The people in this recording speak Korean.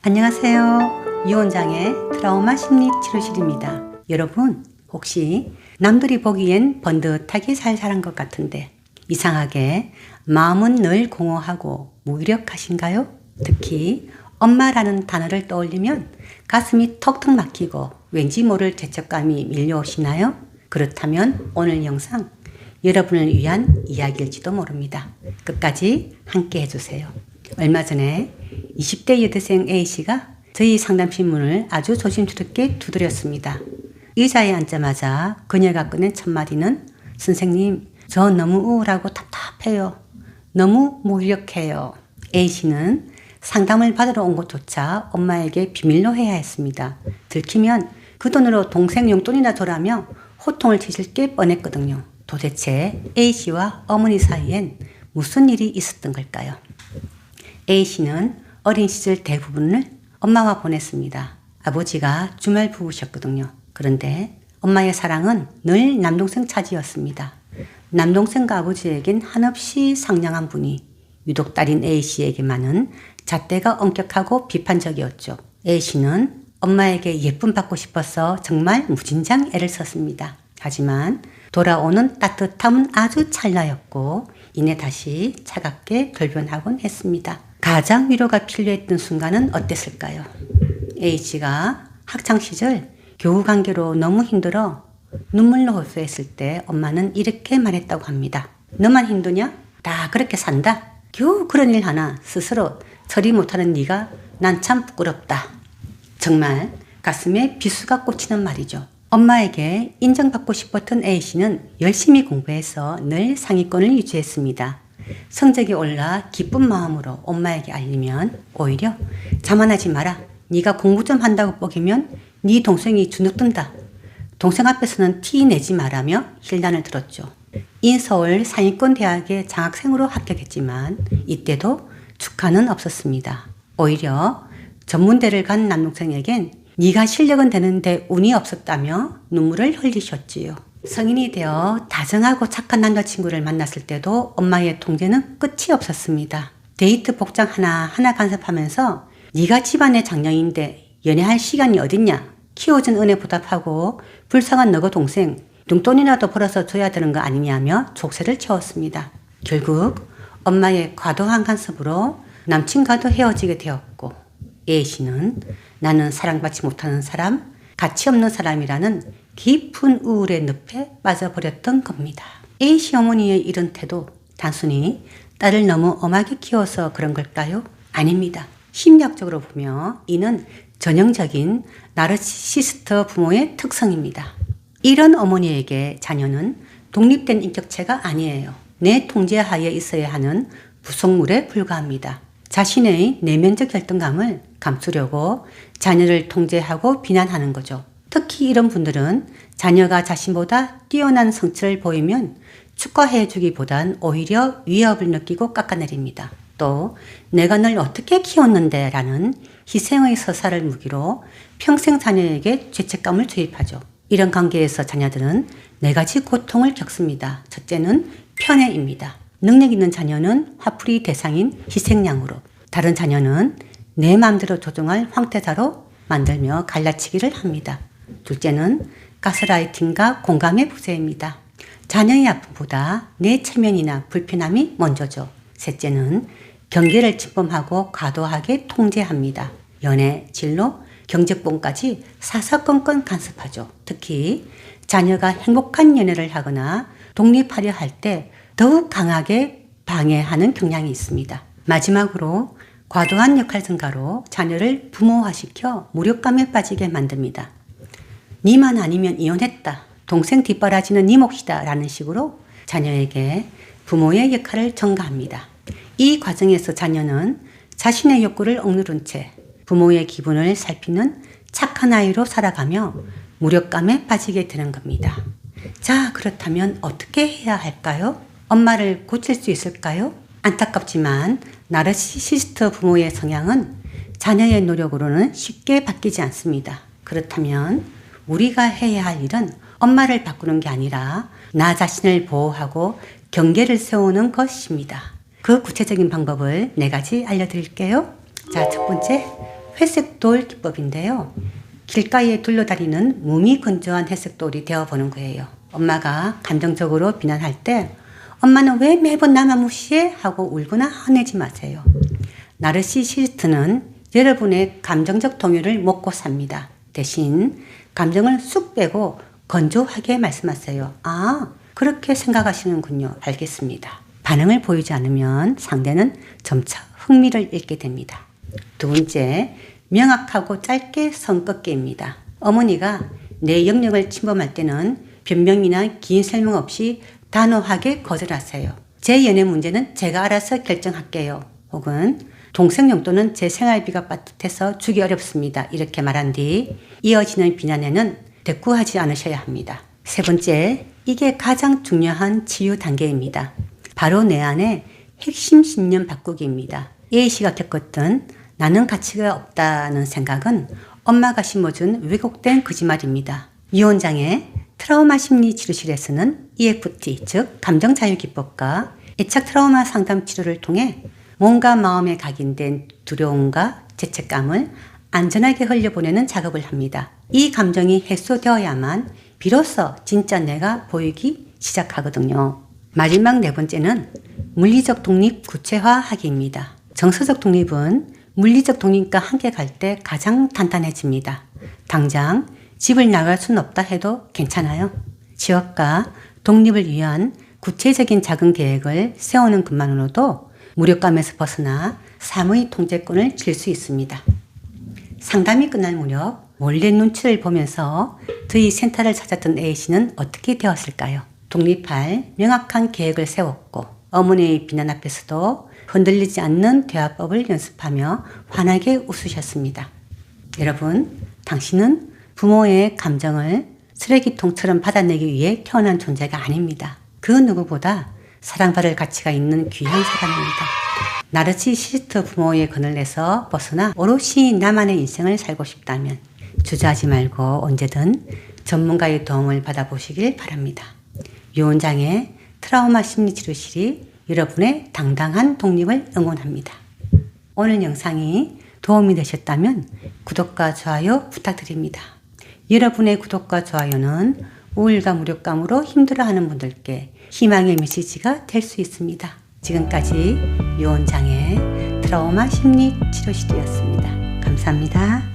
안녕하세요. 유원장의 트라우마 심리 치료실입니다. 여러분, 혹시 남들이 보기엔 번듯하게 잘 자란 것 같은데 이상하게 마음은 늘 공허하고 무기력하신가요? 특히 엄마라는 단어를 떠올리면 가슴이 턱턱 막히고 왠지 모를 죄책감이 밀려오시나요? 그렇다면 오늘 영상 여러분을 위한 이야기일지도 모릅니다. 끝까지 함께 해주세요. 얼마 전에 20대 여대생 A씨가 저희 상담실 문을 아주 조심스럽게 두드렸습니다. 의자에 앉자마자 그녀가 꺼낸 첫 마디는 선생님, 저 너무 우울하고 답답해요. 너무 무기력해요. A씨는 상담을 받으러 온 것조차 엄마에게 비밀로 해야 했습니다. 들키면 그 돈으로 동생 용돈이나 줘라며 호통을 치실 게 뻔했거든요. 도대체 A씨와 어머니 사이엔 무슨 일이 있었던 걸까요? A씨는 어린 시절 대부분을 엄마와 보냈습니다. 아버지가 주말 부부셨거든요. 그런데 엄마의 사랑은 늘 남동생 차지였습니다. 남동생과 아버지에겐 한없이 상냥한 분이 유독 딸인 A씨에게만은 잣대가 엄격하고 비판적이었죠. A씨는 엄마에게 예쁨 받고 싶어서 정말 무진장 애를 썼습니다. 하지만 돌아오는 따뜻함은 아주 찰나였고 이내 다시 차갑게 돌변하곤 했습니다. 가장 위로가 필요했던 순간은 어땠을까요? A씨가 학창시절 교우관계로 너무 힘들어 눈물로 호소했을 때 엄마는 이렇게 말했다고 합니다. 너만 힘드냐? 다 그렇게 산다. 겨우 그런 일 하나 스스로 처리 못하는 네가 난 참 부끄럽다. 정말 가슴에 비수가 꽂히는 말이죠. 엄마에게 인정받고 싶었던 A씨는 열심히 공부해서 늘 상위권을 유지했습니다. 성적이 올라 기쁜 마음으로 엄마에게 알리면 오히려 자만하지 마라. 네가 공부 좀 한다고 뻐기면 네 동생이 주눅든다. 동생 앞에서는 티 내지 마라며 힐난을 들었죠. 인서울 상위권 대학에 장학생으로 합격했지만 이때도 축하는 없었습니다. 오히려 전문대를 간 남동생에겐 네가 실력은 되는데 운이 없었다며 눈물을 흘리셨지요. 성인이 되어 다정하고 착한 남자친구를 만났을 때도 엄마의 통제는 끝이 없었습니다. 데이트 복장 하나하나 간섭하면서 네가 집안의 장녀인데 연애할 시간이 어딨냐. 키워준 은혜 보답하고 불쌍한 너거 동생 용돈이라도 벌어서 줘야 되는 거 아니냐며 족쇄를 채웠습니다. 결국 엄마의 과도한 간섭으로 남친과도 헤어지게 되었고 A씨는 나는 사랑받지 못하는 사람, 가치 없는 사람이라는 깊은 우울의 늪에 빠져버렸던 겁니다. A씨 어머니의 이런 태도 단순히 딸을 너무 엄하게 키워서 그런 걸까요? 아닙니다. 심리학적으로 보면 이는 전형적인 나르시시스트 부모의 특성입니다. 이런 어머니에게 자녀는 독립된 인격체가 아니에요. 내 통제하에 있어야 하는 부속물에 불과합니다. 자신의 내면적 결등감을 감추려고 자녀를 통제하고 비난하는 거죠. 특히 이런 분들은 자녀가 자신보다 뛰어난 성취를 보이면 축하해 주기보단 오히려 위협을 느끼고 깎아내립니다. 또 내가 널 어떻게 키웠는데 라는 희생의 서사를 무기로 평생 자녀에게 죄책감을 주입하죠. 이런 관계에서 자녀들은 네 가지 고통을 겪습니다. 첫째는 편애입니다. 능력 있는 자녀는 화풀이 대상인 희생양으로, 다른 자녀는 내 마음대로 조종할 황태자로 만들며 갈라치기를 합니다. 둘째는 가스라이팅과 공감의 부재입니다. 자녀의 아픔보다 내 체면이나 불편함이 먼저죠. 셋째는 경계를 침범하고 과도하게 통제합니다. 연애, 진로, 경제권까지 사사건건 간섭하죠. 특히 자녀가 행복한 연애를 하거나 독립하려 할 때 더욱 강하게 방해하는 경향이 있습니다. 마지막으로 과도한 역할 증가로 자녀를 부모화시켜 무력감에 빠지게 만듭니다. 니만 아니면 이혼했다. 동생 뒷바라지는 니 몫이다. 라는 식으로 자녀에게 부모의 역할을 전가합니다. 이 과정에서 자녀는 자신의 욕구를 억누른 채 부모의 기분을 살피는 착한 아이로 살아가며 무력감에 빠지게 되는 겁니다. 자, 그렇다면 어떻게 해야 할까요? 엄마를 고칠 수 있을까요? 안타깝지만 나르시시스트 부모의 성향은 자녀의 노력으로는 쉽게 바뀌지 않습니다. 그렇다면 우리가 해야 할 일은 엄마를 바꾸는 게 아니라 나 자신을 보호하고 경계를 세우는 것입니다. 그 구체적인 방법을 4가지 알려드릴게요. 자, 첫 번째, 회색돌 기법인데요. 길가에 둘러다니는 몸이 건조한 회색돌이 되어보는 거예요. 엄마가 감정적으로 비난할 때 엄마는 왜 매번 나만 무시해? 하고 울거나 화내지 마세요. 나르시시스트는 여러분의 감정적 동요를 먹고 삽니다. 대신 감정을 쑥 빼고 건조하게 말씀하세요. 아, 그렇게 생각하시는군요. 알겠습니다. 반응을 보이지 않으면 상대는 점차 흥미를 잃게 됩니다. 두 번째, 명확하고 짧게 선긋기입니다. 어머니가 내 영역을 침범할 때는 변명이나 긴 설명 없이 단호하게 거절하세요. 제 연애 문제는 제가 알아서 결정할게요. 혹은 동생 용돈은 제 생활비가 빠듯해서 주기 어렵습니다. 이렇게 말한 뒤 이어지는 비난에는 대꾸하지 않으셔야 합니다. 세 번째, 이게 가장 중요한 치유 단계입니다. 바로 내 안에 핵심 신념 바꾸기입니다. A씨가 겪었던 나는 가치가 없다는 생각은 엄마가 심어준 왜곡된 거짓말입니다. 이혼장애 트라우마 심리 치료실에서는 EFT, 즉 감정자유기법과 애착 트라우마 상담 치료를 통해 몸과 마음에 각인된 두려움과 죄책감을 안전하게 흘려보내는 작업을 합니다. 이 감정이 해소되어야만 비로소 진짜 내가 보이기 시작하거든요. 마지막 네 번째는 물리적 독립 구체화하기입니다. 정서적 독립은 물리적 독립과 함께 갈 때 가장 단단해집니다. 당장 집을 나갈 순 없다 해도 괜찮아요. 지역과 독립을 위한 구체적인 작은 계획을 세우는 것만으로도 무력감에서 벗어나 삶의 통제권을 쥘 수 있습니다. 상담이 끝날 무렵 몰래 눈치를 보면서 저희 센터를 찾았던 A씨는 어떻게 되었을까요? 독립할 명확한 계획을 세웠고 어머니의 비난 앞에서도 흔들리지 않는 대화법을 연습하며 환하게 웃으셨습니다. 여러분, 당신은 부모의 감정을 쓰레기통처럼 받아내기 위해 태어난 존재가 아닙니다. 그 누구보다 사랑받을 가치가 있는 귀한 사람입니다. 나르시시스트 부모의 그늘에서 벗어나 오롯이 나만의 인생을 살고 싶다면 주저하지 말고 언제든 전문가의 도움을 받아보시길 바랍니다. 유언장애 트라우마 심리치료실이 여러분의 당당한 독립을 응원합니다. 오늘 영상이 도움이 되셨다면 구독과 좋아요 부탁드립니다. 여러분의 구독과 좋아요는 우울과 무력감으로 힘들어하는 분들께 희망의 메시지가 될 수 있습니다. 지금까지 유언장애 트라우마 심리치료실이었습니다. 감사합니다.